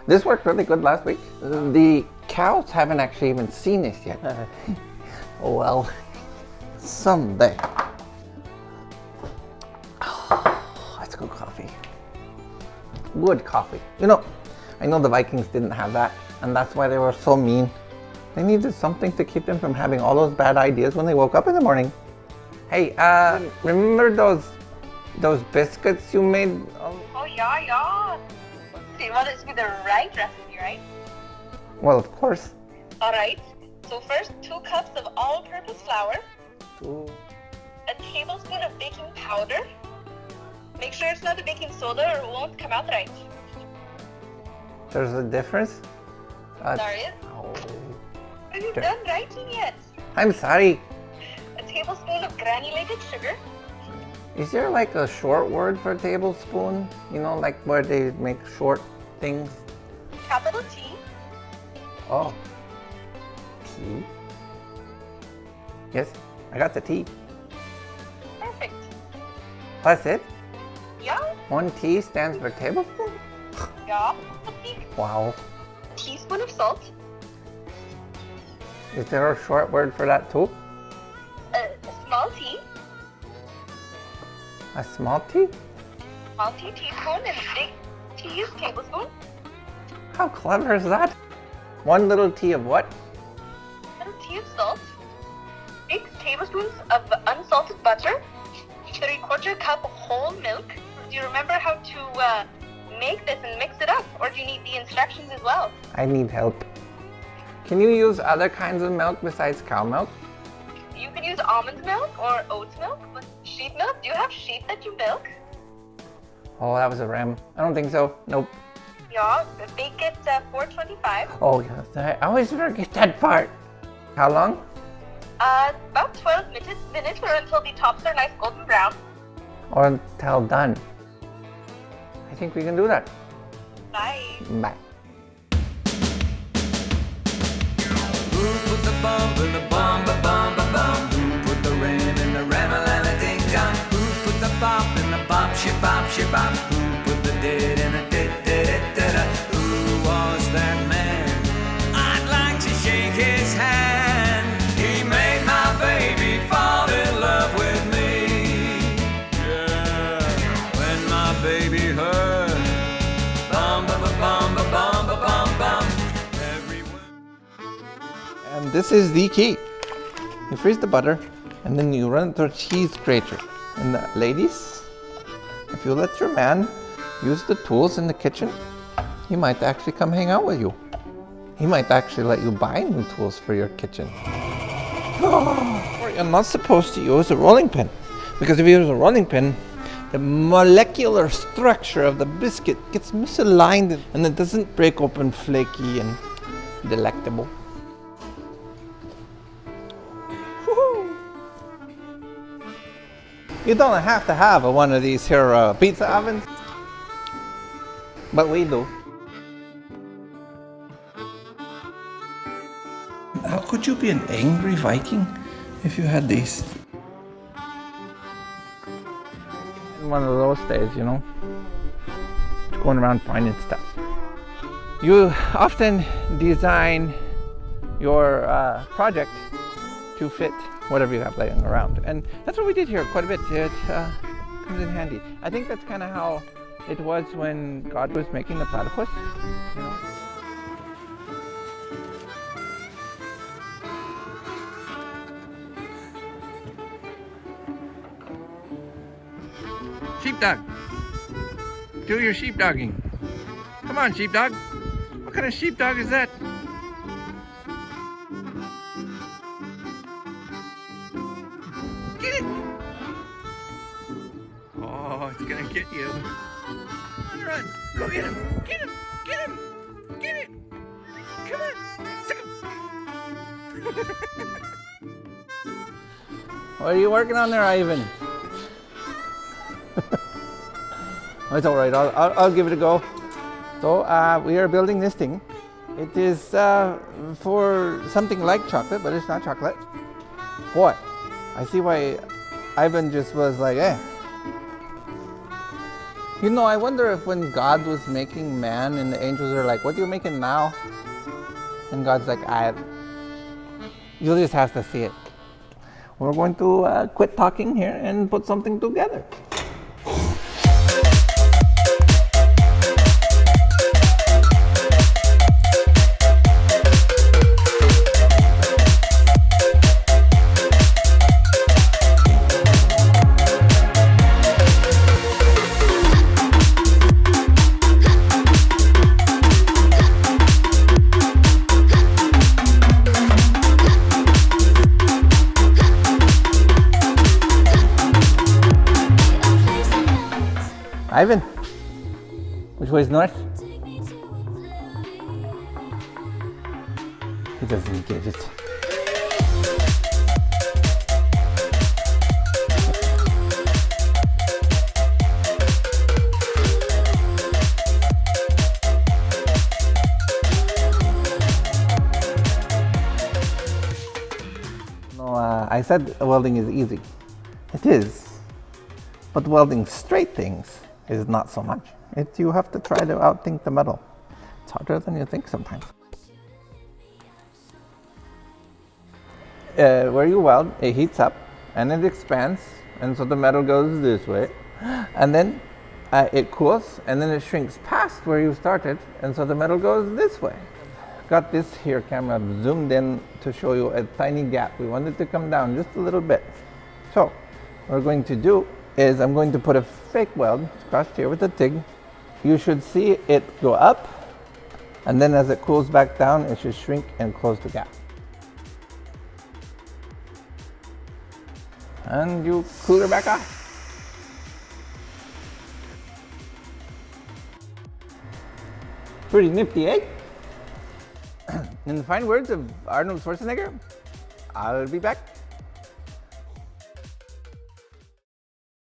This worked really good last week. The cows haven't actually even seen this yet. Oh well, someday. That's good coffee. Good coffee. You know, I know the Vikings didn't have that, and that's why they were so mean. They needed something to keep them from having all those bad ideas when they woke up in the morning. Hey, remember those biscuits you made? Oh yeah. So you want it to be the right recipe, right? Well, of course. Alright, so first 2 cups of all-purpose flour, Ooh. a tablespoon of baking powder. Make sure it's not the baking soda or it won't come out right. There's a difference? There is. Oh. Are you done writing yet? I'm sorry. A tablespoon of granulated sugar, Is there like a short word for tablespoon? You know, like where they make short things? capital T, Oh. T? Yes, I got the T. perfect. That's it? Yeah, 1 T stands for tablespoon? yeah. Wow. A teaspoon of salt, Is there a short word for that too? a small tea, A small T? small tea teaspoon, and big T is tablespoon. How clever is that? 1 little T of what? Little tea of salt, 6 tablespoons of unsalted butter, 3/4 cup whole milk. Do you remember how to make this and mix it up, or do you need the instructions as well? I need help. Can you use other kinds of milk besides cow milk? You can use almond milk or oat milk, but sheep milk. Do you have sheep that you milk? Oh, that was a ram. I don't think so. Nope. Yeah, bake it 425. Oh, yes. I always forget that part. How long? About 12 minutes or until the tops are nice golden brown. Or until done. I think we can do that. Bye. Bye. Who put the bomb in the bomb, ba bomb, ba bomb? Who put the ram in the ram-a-lam-a-ding dong? Who put the bop in the bop, shi-bop, shi-bop? Who put the did in the did-did-did-da? Who was that man? I'd like to shake his hand. He made my baby fall in love with me. Yeah, when my baby heard bomb, ba ba bomb, ba bomb, ba bomb, bomb. And this is the key. You freeze the butter and then you run it through a cheese grater. And ladies, if you let your man use the tools in the kitchen, he might actually come hang out with you. He might actually let you buy new tools for your kitchen. You're not supposed to use a rolling pin, because if you use a rolling pin, the molecular structure of the biscuit gets misaligned and it doesn't break open flaky and delectable. You don't have to have one of these here pizza ovens, but we do. How could you be an angry Viking if you had these? In one of those days, you know, just going around finding stuff. You often design your project to fit whatever you have laying around. And that's what we did here quite a bit. It comes in handy. I think that's kind of how it was when God was making the platypus, you know. Sheepdog, do your sheepdogging. Come on, sheepdog. What kind of sheepdog is that? Get it! Oh, it's gonna get you. Come on, run! Go get him! Get him! Get him! Get it! Come on! Sick him! What are you working on there, Ivan? It's all right. I'll give it a go. So we are building this thing. It is for something like chocolate, but it's not chocolate. Boy, I see why Ivan just was like, eh. You know, I wonder if when God was making man and the angels are like, what are you making now? And God's like, you'll just have to see it. We're going to quit talking here and put something together. Ivan, which way is north? He doesn't get it. No, I said welding is easy. It is. But welding straight things is not so much. You have to try to outthink the metal. It's harder than you think sometimes. Where you weld, it heats up and it expands, and so the metal goes this way. And then it cools and then it shrinks past where you started, and so the metal goes this way. Got this here camera zoomed in to show you a tiny gap. We want it to come down just a little bit. So what we're going to do is I'm going to put a fake weld across here with the TIG. You should see it go up, and then as it cools back down, it should shrink and close the gap. And you cool her back off. Pretty nifty, eh? In the fine words of Arnold Schwarzenegger, I'll be back.